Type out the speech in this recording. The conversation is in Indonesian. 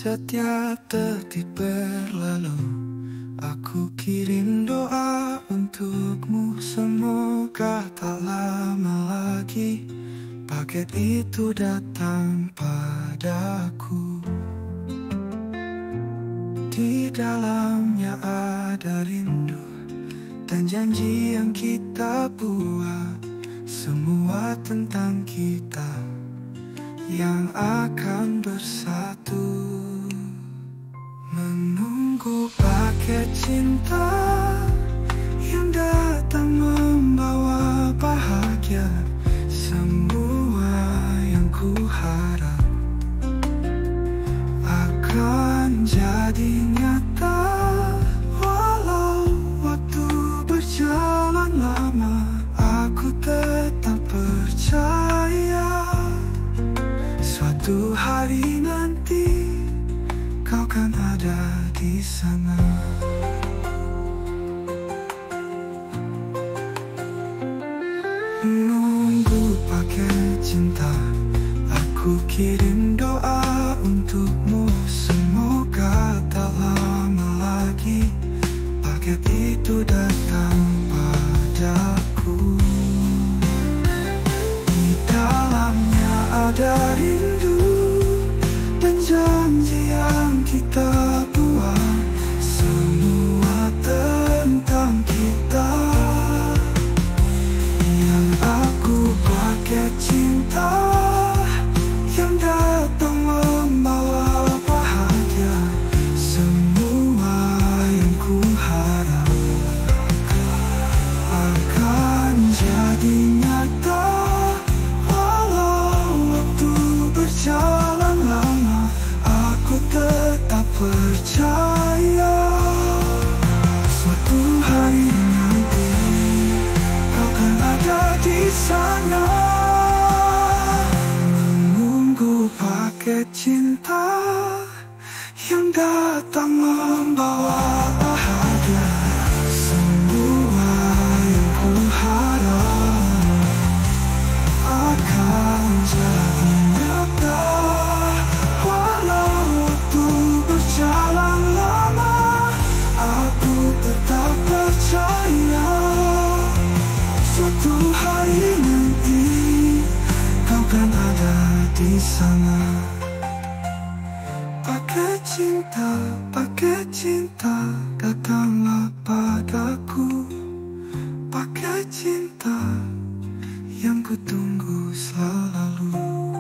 Setiap detik berlalu, aku kirim doa untukmu. Semoga tak lama lagi paket itu datang padaku. Di dalamnya ada rindu dan janji yang kita buat, semua tentang kita yang akan bersatu. Menunggu paket cinta yang datang membawa bahagia. Semua yang ku harap akan jadi nyata, walau waktu berjalan lama. Aku tetap percaya suatu hari nanti kau kan ada di sana. Menunggu paket cinta, aku kirim doa untukmu. Semoga tak lama lagi paket itu datang padaku. Di dalamnya ada rindu dan janji yang kita buat, semua tentang kita. Yang aku pakai cinta yang datang membawa bahagia. Semua yang ku harap akan jadi nyata, walau waktu berjalan lama. Aku tetap percaya suatu hari nanti kau kan ada di sana. Menunggu paket cinta yang datang membawa bahagia. Semua yang ku harap akan jadi nyata, walau waktu berjalan lama. Aku tetap percaya suatu hari nanti kau kan ada di sana. Pakai cinta, datanglah padaku. Pakai cinta yang ku tunggu selalu.